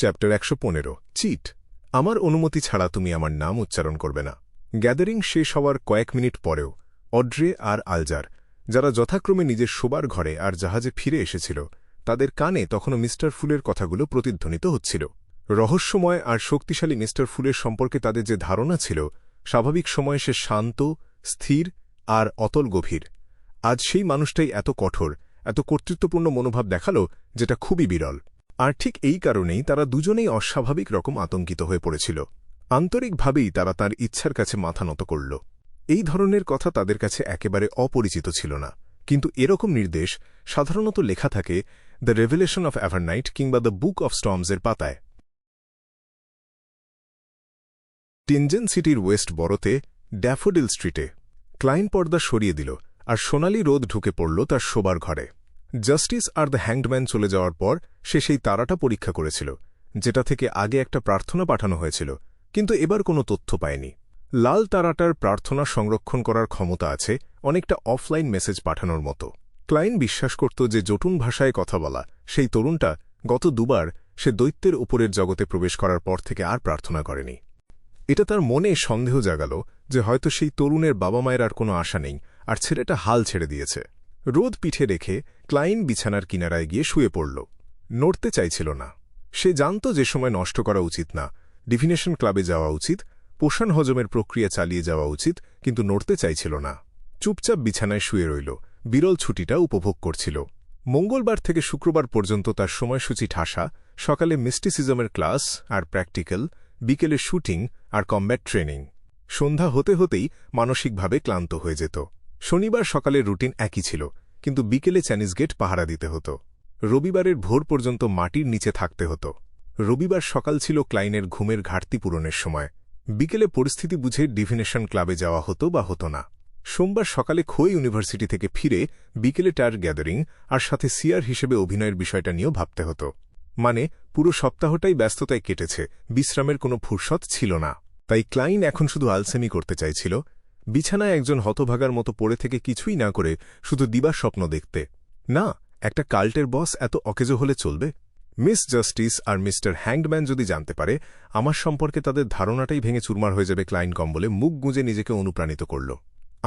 Chapter 115 cheat. আমার অনুমতি ছাড়া তুমি আমার নাম উচ্চারণ করবে না। গ্যাদারিং শেষ হওয়ার কয়েক মিনিট পরেও অড্রে আর আলজার, যারা যথাক্রমে নিজের শোবার ঘরে আর জাহাজে ফিরে এসেছিল, তাদের কানে তখনও মিস্টার ফুলের কথাগুলো প্রতিধ্বনিত হচ্ছিল। রহস্যময় আর শক্তিশালী মিস্টার ফুলের সম্পর্কে তাদের যে ধারণা ছিল, স্বাভাবিক সময়ে সে শান্ত, স্থির আর অতল গভীর, আজ সেই মানুষটাই এত কঠোর, এত কর্তৃত্বপূর্ণ মনোভাব দেখাল, যেটা খুবই বিরল। আর ঠিক এই কারণেই তারা দুজনেই অস্বাভাবিক রকম আতঙ্কিত হয়ে পড়েছিল। আন্তরিকভাবেই তারা তার ইচ্ছার কাছে মাথা নত করল। এই ধরনের কথা তাদের কাছে একেবারে অপরিচিত ছিল না, কিন্তু এরকম নির্দেশ সাধারণত লেখা থাকে দ্য রেভেলেশন অফ এভারনাইট কিংবা দ্য বুক অফ স্টর্মসের পাতায়। টিনজেন সিটির ওয়েস্ট বরোতে ড্যাফোডিল স্ট্রিটে ক্লাইন পর্দা সরিয়ে দিল, আর সোনালি রোদ ঢুকে পড়ল তার শোবার ঘরে। জাস্টিস আর দ্য হ্যাংডম্যান চলে যাওয়ার পর সে সেই তারাটা পরীক্ষা করেছিল, যেটা থেকে আগে একটা প্রার্থনা পাঠানো হয়েছিল, কিন্তু এবার কোনো তথ্য পায়নি। লাল তারাটার প্রার্থনা সংরক্ষণ করার ক্ষমতা আছে অনেকটা অফলাইন মেসেজ পাঠানোর মতো। ক্লাইন বিশ্বাস করত যে জটুন ভাষায় কথা বলা সেই তরুণটা গত দুবার সে দৈত্যের উপরের জগতে প্রবেশ করার পর থেকে আর প্রার্থনা করেনি। এটা তার মনে সন্দেহ জাগাল যে হয়তো সেই তরুণের বাবা মায়ের আর কোনো আশা নেই, আর ছেলেটা হাল ছেড়ে দিয়েছে। রোদ পিঠে রেখে ক্লাইন বিছানার কিনারায় গিয়ে শুয়ে পড়ল। নড়তে চাইছিল না। সে জানত যে সময় নষ্ট করা উচিত না, ডিভিনেশন ক্লাবে যাওয়া উচিত, পোষণ হজমের প্রক্রিয়া চালিয়ে যাওয়া উচিত, কিন্তু নড়তে চাইছিল না। চুপচাপ বিছানায় শুয়ে রইল, বিরল ছুটিটা উপভোগ করছিল। মঙ্গলবার থেকে শুক্রবার পর্যন্ত তার সময়সূচি ঠাসা। সকালে মিস্টিসিজমের ক্লাস আর প্র্যাকটিক্যাল, বিকেলে শুটিং আর কমব্যাট ট্রেনিং। সন্ধ্যা হতে হতেই মানসিকভাবে ক্লান্ত হয়ে যেত। শনিবার সকালের রুটিন একই ছিল, কিন্তু বিকেলে চাইনিজ গেট পাহারা দিতে হতো। রবিবারের ভোর পর্যন্ত মাটির নিচে থাকতে হতো। রবিবার সকাল ছিল ক্লাইনের ঘুমের ঘাটতি পূরণের সময়। বিকেলে পরিস্থিতি বুঝে ডিভিনেশন ক্লাবে যাওয়া হতো বা হতো না। সোমবার সকালে খোই ইউনিভার্সিটি থেকে ফিরে বিকেলে টার গ্যাদারিং আর সাথে সিআর হিসেবে অভিনয়ের বিষয়টা নিয়েও ভাবতে হতো। মানে পুরো সপ্তাহটাই ব্যস্ততায় কেটেছে, বিশ্রামের কোনো ফুরসত ছিল না। তাই ক্লাইন এখন শুধু আলসেমি করতে চাইছিল, বিছানায় একজন হতভাগার মতো পড়ে থেকে কিছুই না করে শুধু দিবার স্বপ্ন দেখতে। না, একটা কাল্টের বস এত অকেজো হলে চলবে? মিস জাস্টিস আর মিস্টার হ্যাংডম্যান যদি জানতে পারে আমার সম্পর্কে, তাদের ধারণাটাই ভেঙে চুরমার হয়ে যাবে। ক্লাইন কম্বলে মুখ গুঁজে নিজেকে অনুপ্রাণিত করল।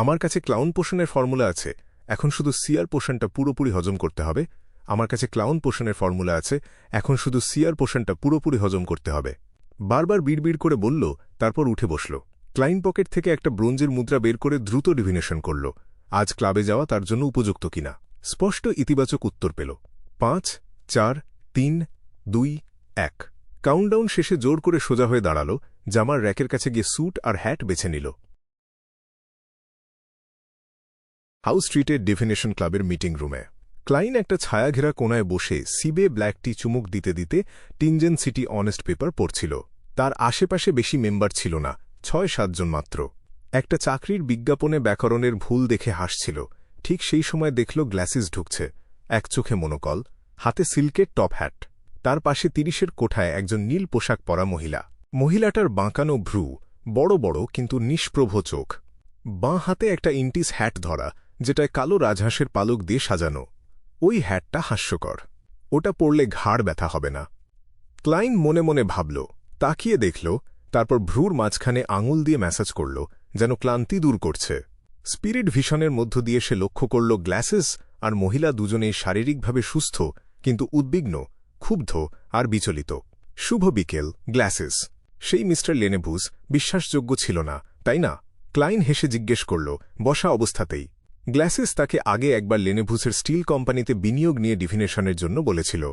আমার কাছে ক্লাউন পোষণের ফর্মুলা আছে, এখন শুধু সিআর পোষণটা পুরোপুরি হজম করতে হবে। আমার কাছে ক্লাউন পোষণের ফর্মুলা আছে, এখন শুধু সিআর পোষণটা পুরোপুরি হজম করতে হবে। বারবার বিড়বিড় করে বলল, তারপর উঠে বসল। ক্লাইন পকেট থেকে একটা ব্রোঞ্জের মুদ্রা বের করে দ্রুত ডিভিনেশন করল। আজ ক্লাবে যাওয়া তার জন্য উপযুক্ত কিনা। স্পষ্ট ইতিবাচক উত্তর পেল। 5, 4, 3, 2, 1। কাউন্টডাউন শেষে জোর করে সোজা হয়ে দাঁড়াল, জামার র্যাকের কাছে গিয়ে স্যুট আর হ্যাট বেছে নিল। হাউস স্ট্রিটের ডিভিনেশন ক্লাবের মিটিং রুমে ক্লাইন একটা ছায়াঘেরা কোনায় বসে সিবে ব্ল্যাক টি চুমুক দিতে দিতে টিনজেন সিটি অনেস্ট পেপার পড়ছিল। তার আশেপাশে বেশি মেম্বার ছিল না, 6-7 জন মাত্র। একটা চাকরির বিজ্ঞাপনে ব্যাকরণের ভুল দেখে হাসছিল। ঠিক সেই সময় দেখল গ্লাসিস ঢুকছে, এক চোখে মনোকল, হাতে সিল্কের টপ হ্যাট। তার পাশে 30-এর কোঠায় একজন নীল পোশাক পরা মহিলা। মহিলাটার বাঁকানো ভ্রু, বড় বড় কিন্তু নিষ্প্রভ চোখ। বাঁ হাতে একটা ইন্টিস হ্যাট ধরা, যেটায় কালো রাজহাঁসের পালক দিয়ে সাজানো। ওই হ্যাটটা হাস্যকর। ওটা পড়লে ঘাড় ব্যথা হবে না। ক্লাইন মনে মনে ভাবল, তাকিয়ে দেখল, তারপর ভ্রুর মাঝখানে আঙুল দিয়ে ম্যাসাজ করল, যেন ক্লান্তি দূর করছে। স্পিরিট ভিশনের মধ্য দিয়ে সে লক্ষ্য করল গ্লাসেস আর মহিলা দুজনেই শারীরিকভাবে সুস্থ, কিন্তু উদ্বিগ্ন, ক্ষুব্ধ আর বিচলিত। শুভ বিকেল, গ্লাসেস। সেই মিস্টার লেনেভুস বিশ্বাসযোগ্য ছিল না, তাই না? ক্লাইন হেসে জিজ্ঞেস করল, বসা অবস্থাতেই। গ্লাসেস তাকে আগে একবার লেনেভুসের স্টিল কোম্পানিতে বিনিয়োগ নিয়ে ডিভিনেশনের জন্য বলেছিল।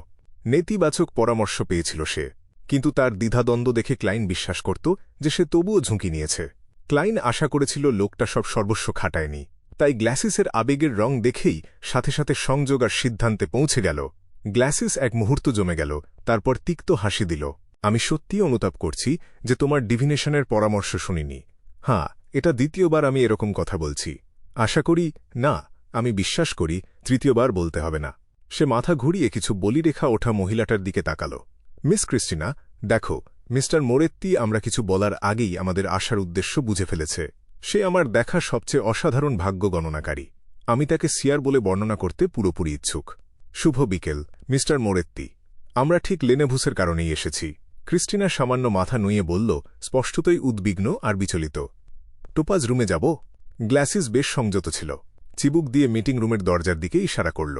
নেতিবাচক পরামর্শ পেয়েছিল সে, কিন্তু তার দ্বিধাদ্বন্দ্ব দেখে ক্লাইন বিশ্বাস করত যে সে তবুও ঝুঁকি নিয়েছে। ক্লাইন আশা করেছিল লোকটা সব সর্বস্ব খাটায়নি, তাই গ্লাসিসের আবেগের রং দেখেই সাথে সাথে সংযোগ আর সিদ্ধান্তে পৌঁছে গেল। গ্লাসিস এক মুহূর্ত জমে গেল, তারপর তিক্ত হাসি দিল। আমি সত্যিই অনুতাপ করছি যে তোমার ডিভিনেশনের পরামর্শ শুনিনি। হ্যাঁ, এটা দ্বিতীয়বার আমি এরকম কথা বলছি। আশা করি না, আমি বিশ্বাস করি তৃতীয়বার বলতে হবে না। সে মাথা ঘুরিয়ে কিছু বলিরেখা ওঠা মহিলাটার দিকে তাকাল। মিস ক্রিস্টিনা, দেখো, মিস্টার মোরেত্তি আমরা কিছু বলার আগেই আমাদের আসার উদ্দেশ্য বুঝে ফেলেছে। সে আমার দেখা সবচেয়ে অসাধারণ ভাগ্য গণনাকারী। আমি তাকে সিআর বলে বর্ণনা করতে পুরোপুরি ইচ্ছুক। শুভ বিকেল, মিস্টার মোরেত্তি। আমরা ঠিক লেনেভুসের কারণেই এসেছি। ক্রিস্টিনা সামান্য মাথা নুইয়ে বলল, স্পষ্টতই উদ্বিগ্ন আর বিচলিত। টোপাজ রুমে যাব? গ্লাসিস বেশ সংযত ছিল। চিবুক দিয়ে মিটিং রুমের দরজার দিকে ইশারা করল।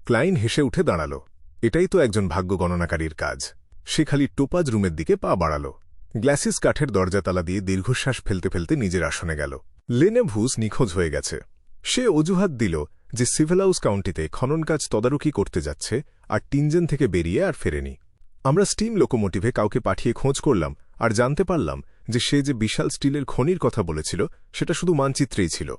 ক্লাইন হেসে উঠে দাঁড়াল। এটাই তো একজন ভাগ্য গণনাকারীর কাজ। সে খালি টোপাজ রুমের দিকে পা বাড়াল। গ্লাসিস কাঠের দরজা তালা দিয়ে দীর্ঘশ্বাস ফেলতে ফেলতে নিজের আসনে গেল। লেনেভুস নিখোঁজ হয়ে গেছে। সে অজুহাত দিল যে সিভেলাউস কাউন্টিতে খনন কাজ তদারকি করতে যাচ্ছে আর টিনজেন থেকে বেরিয়ে আর ফেরেনি। আমরা স্টিম লোকোমোটিভে কাউকে পাঠিয়ে খোঁজ করলাম আর জানতে পারলাম যে সে যে বিশাল স্টিলের খনির কথা বলেছিল সেটা শুধু মানচিত্রেই ছিল।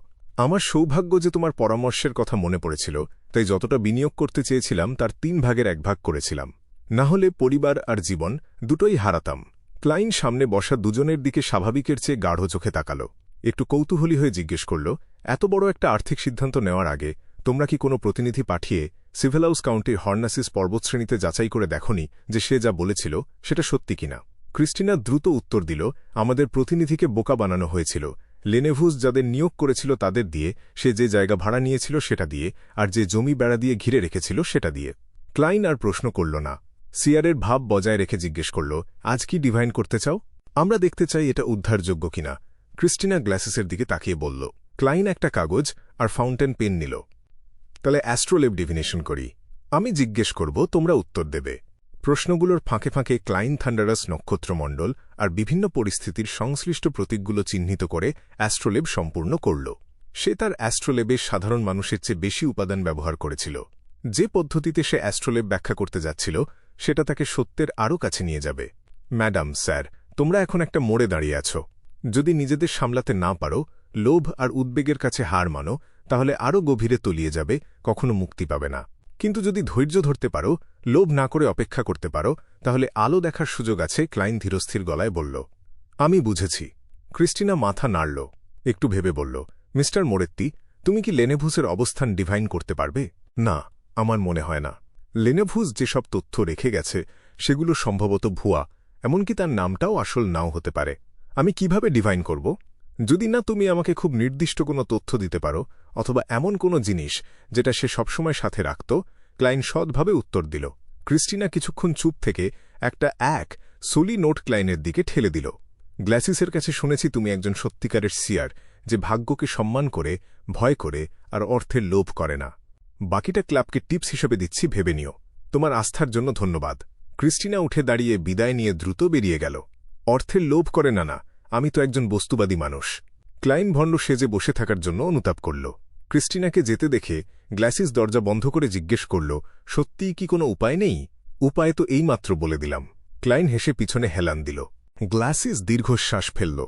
আমার সৌভাগ্য যে তোমার পরামর্শের কথা মনে পড়েছিল, তাই যতটা বিনিয়োগ করতে চেয়েছিলাম তার 3 ভাগের 1 ভাগ করেছিলাম। না হলে পরিবার আর জীবন দুটোই হারাতাম। ক্লাইন সামনে বসা দুজনের দিকে স্বাভাবিকের চেয়ে গাঢ় চোখে তাকাল। একটু কৌতূহলী হয়ে জিজ্ঞেস করল, এত বড় একটা আর্থিক সিদ্ধান্ত নেওয়ার আগে তোমরা কি কোনো প্রতিনিধি পাঠিয়ে সিভেলাউস কাউন্টির হর্নাসিস পর্বতশ্রেণীতে যাচাই করে দেখনি যে সে যা বলেছিল সেটা সত্যি কিনা? ক্রিস্টিনা দ্রুত উত্তর দিল, আমাদের প্রতিনিধিকে বোকা বানানো হয়েছিল। লেনেভুস যাদের নিয়োগ করেছিল তাদের দিয়ে, সে যে জায়গা ভাড়া নিয়েছিল সেটা দিয়ে, আর যে জমি বেড়া দিয়ে ঘিরে রেখেছিল সেটা দিয়ে। ক্লাইন আর প্রশ্ন করল না। সিয়ারের ভাব বজায় রেখে জিজ্ঞেস করল, আজ কি ডিভাইন করতে চাও? আমরা দেখতে চাই এটা উদ্ধারযোগ্য কিনা। ক্রিস্টিনা গ্লাসিসের দিকে তাকিয়ে বলল। ক্লাইন একটা কাগজ আর ফাউন্টেন পেন নিল। তাহলে অ্যাস্ট্রোলেব ডিভিনেশন করি। আমি জিজ্ঞেস করব, তোমরা উত্তর দেবে। প্রশ্নগুলোর ফাঁকে ফাঁকে ক্লাইন থান্ডারাস নক্ষত্রমণ্ডল আর বিভিন্ন পরিস্থিতির সংশ্লিষ্ট প্রতীকগুলো চিহ্নিত করে অ্যাস্ট্রোলেব সম্পূর্ণ করল। সে তার অ্যাস্ট্রোলেবে সাধারণ মানুষের চেয়ে বেশি উপাদান ব্যবহার করেছিল। যে পদ্ধতিতে সে অ্যাস্ট্রোলেব ব্যাখ্যা করতে যাচ্ছিল সেটা তাকে সত্যের আরও কাছে নিয়ে যাবে। ম্যাডাম, স্যার, তোমরা এখন একটা মোড়ে দাঁড়িয়ে আছো। যদি নিজেদের সামলাতে না পারো, লোভ আর উদ্বেগের কাছে হার মানো, তাহলে আরও গভীরে তলিয়ে যাবে, কখনো মুক্তি পাবে না। কিন্তু যদি ধৈর্য ধরতে পারো, লোভ না করে অপেক্ষা করতে পারো, তাহলে আলো দেখার সুযোগ আছে। ক্লাইন ধীরস্থির গলায় বলল। আমি বুঝেছি। ক্রিস্টিনা মাথা নাড়ল। একটু ভেবে বলল, মিস্টার মোরেত্তি, তুমি কি লেনেভুসের অবস্থান ডিভাইন করতে পারবে? না, আমার মনে হয় না। লেনেভুস যেসব তথ্য রেখে গেছে সেগুলো সম্ভবত ভুয়া, এমনকি তার নামটাও আসল নাও হতে পারে। আমি কিভাবে ডিভাইন করব? যদি না তুমি আমাকে খুব নির্দিষ্ট কোনো তথ্য দিতে পারো, অথবা এমন কোনো জিনিস যেটা সে সবসময় সাথে রাখত। ক্লাইন সৎভাবে উত্তর দিল। ক্রিস্টিনা কিছুক্ষণ চুপ থেকে একটা সোলি নোট ক্লাইনের দিকে ঠেলে দিল। গ্লাসিসের কাছে শুনেছি তুমি একজন সত্যিকারের সিয়ার, যে ভাগ্যকে সম্মান করে, ভয় করে আর অর্থের লোভ করে না। বাকিটা ক্লাবকে টিপস হিসেবে দিচ্ছি, ভেবে নিও। তোমার আস্থার জন্য ধন্যবাদ। ক্রিস্টিনা উঠে দাঁড়িয়ে বিদায় নিয়ে দ্রুত বেরিয়ে গেল। অর্থের লোভ করে না, না, আমি তো একজন বস্তুবাদী মানুষ। ক্লাইন ভণ্ড সেজে বসে থাকার জন্য অনুতাপ করল। ক্রিস্টিনাকে যেতে দেখে গ্লাসিস দরজা বন্ধ করে জিজ্ঞেস করল, সত্যিই কি কোনো উপায় নেই? উপায় তো এইমাত্র বলে দিলাম। ক্লাইন হেসে পিছনে হেলান দিল। গ্লাসিস দীর্ঘশ্বাস ফেলল।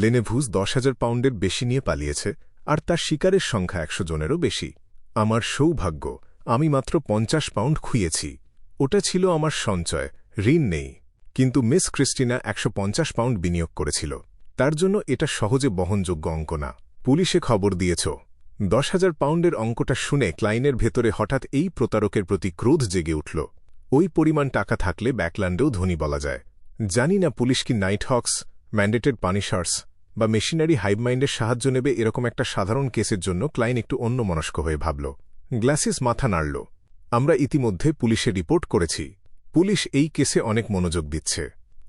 লেনেভুস 10,000 পাউন্ডের বেশি নিয়ে পালিয়েছে, আর তার শিকারের সংখ্যা 100 জনেরও বেশি। আমার সৌভাগ্য, আমি মাত্র 50 পাউন্ড খুইয়েছি। ওটা ছিল আমার সঞ্চয়, ঋণ নেই। কিন্তু মিস ক্রিস্টিনা 150 পাউন্ড বিনিয়োগ করেছিল। তার জন্য এটা সহজে বহনযোগ্য অঙ্ক না। পুলিশে খবর দিয়েছ? 10,000 পাউন্ডের অঙ্কটা শুনে ক্লাইনের ভেতরে হঠাৎ এই প্রতারকের প্রতি ক্রোধ জেগে উঠল। ওই পরিমাণ টাকা থাকলে ব্যাকল্যান্ডেও ধনী বলা যায়। জানি না পুলিশ কি নাইট হক্স, ম্যান্ডেটেড পানিশার্স বা মেশিনারি হাইভমাইন্ডের সাহায্য নেবে এরকম একটা সাধারণ কেসের জন্য। ক্লাইন একটু অন্যমনস্ক হয়ে ভাবল। গ্লাসিস মাথা নাড়ল। আমরা ইতিমধ্যে পুলিশে রিপোর্ট করেছি। পুলিশ এই কেসে অনেক মনোযোগ দিচ্ছে।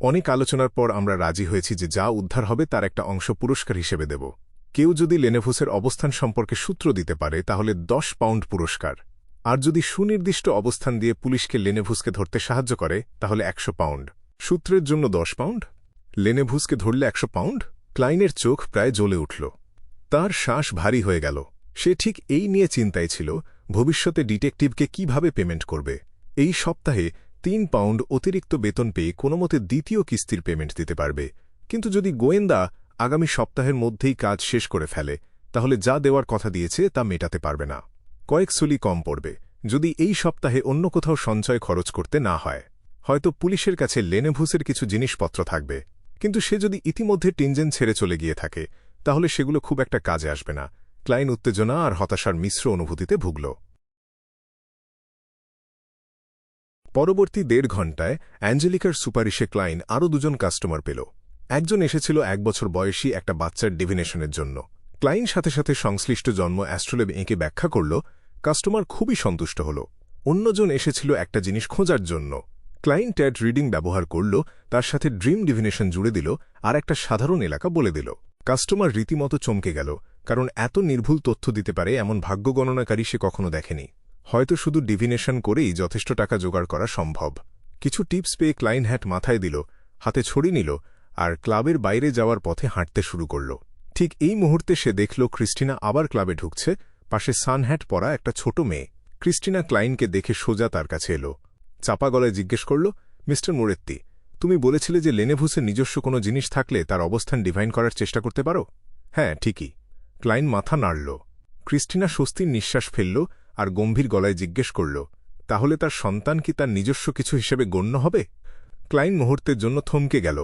অনেক আলোচনার পর আমরা রাজি হয়েছি যে যা উদ্ধার হবে তার একটা অংশ পুরস্কার হিসেবে দেব। কেউ যদি লেনেভুসের অবস্থান সম্পর্কে সূত্র দিতে পারে তাহলে 10 পাউন্ড পুরস্কার, আর যদি সুনির্দিষ্ট অবস্থান দিয়ে পুলিশকে লেনেভুসকে ধরতে সাহায্য করে তাহলে 100 পাউন্ড। সূত্রের জন্য 10 পাউন্ড, লেনেভুসকে ধরলে 100 পাউন্ড। ক্লাইনের চোখ প্রায় জ্বলে উঠল। তার শ্বাস ভারী হয়ে গেল। সে ঠিক এই নিয়ে চিন্তায় ছিল, ভবিষ্যতে ডিটেকটিভকে কিভাবে পেমেন্ট করবে। এই সপ্তাহে 3 পাউন্ড অতিরিক্ত বেতন পেয়ে কোনোমতে দ্বিতীয় কিস্তির পেমেন্ট দিতে পারবে। কিন্তু যদি গোয়েন্দা আগামী সপ্তাহের মধ্যেই কাজ শেষ করে ফেলে, তাহলে যা দেওয়ার কথা দিয়েছে তা মেটাতে পারবে না। কয়েক সুলি কম পড়বে যদি এই সপ্তাহে অন্য কোথাও সঞ্চয় খরচ করতে না হয়। হয়তো পুলিশের কাছে লেনেভুসের কিছু জিনিসপত্র থাকবে, কিন্তু সে যদি ইতিমধ্যে টিনজেন ছেড়ে চলে গিয়ে থাকে তাহলে সেগুলো খুব একটা কাজে আসবে না। ক্লাইন উত্তেজনা আর হতাশার মিশ্র অনুভূতিতে ভুগল। পরবর্তী 1.5 ঘণ্টায় অ্যাঞ্জেলিকার সুপারিশে ক্লাইন আরও 2 জন কাস্টমার পেল। একজন এসেছিল 1 বছর বয়সী একটা বাচ্চার ডিভিনেশনের জন্য। ক্লাইন সাথে সাথে সংশ্লিষ্ট জন্ম অ্যাস্ট্রোলেব এঁকে ব্যাখ্যা করল। কাস্টমার খুবই সন্তুষ্ট হল। অন্যজন এসেছিল একটা জিনিস খোঁজার জন্য, ক্লাইন ট্যাড রিডিং ব্যবহার করল, তার সাথে ড্রিম ডিভিনেশন জুড়ে দিল আর একটা সাধারণ এলাকা বলে দিল। কাস্টমার রীতিমতো চমকে গেল, কারণ এত নির্ভুল তথ্য দিতে পারে এমন ভাগ্য গণনাকারী সে কখনো দেখেনি। হয়তো শুধু ডিভিনেশন করেই যথেষ্ট টাকা জোগাড় করা সম্ভব। কিছু টিপস পেয়ে ক্লাইন হ্যাট মাথায় দিল, হাতে ছড়ি নিল আর ক্লাবের বাইরে যাওয়ার পথে হাঁটতে শুরু করল। ঠিক এই মুহূর্তে সে দেখল ক্রিস্টিনা আবার ক্লাবে ঢুকছে, পাশে সানহ্যাট পরা একটা ছোট মেয়ে। ক্রিস্টিনা ক্লাইনকে দেখে সোজা তার কাছে এলো, চাপা গলায় জিজ্ঞেস করল, মিস্টার মোরেত্তি, তুমি বলেছিলে যে লেনেভুসের নিজস্ব কোনো জিনিস থাকলে তার অবস্থান ডিভাইন করার চেষ্টা করতে পারো। হ্যাঁ, ঠিকই। ক্লাইন মাথা নাড়ল। ক্রিস্টিনা স্বস্তির নিঃশ্বাস ফেলল আর গম্ভীর গলায় জিজ্ঞেস করল, তাহলে তার সন্তান কি তার নিজস্ব কিছু হিসেবে গণ্য হবে? ক্লাইন মুহূর্তের জন্য থমকে গেল।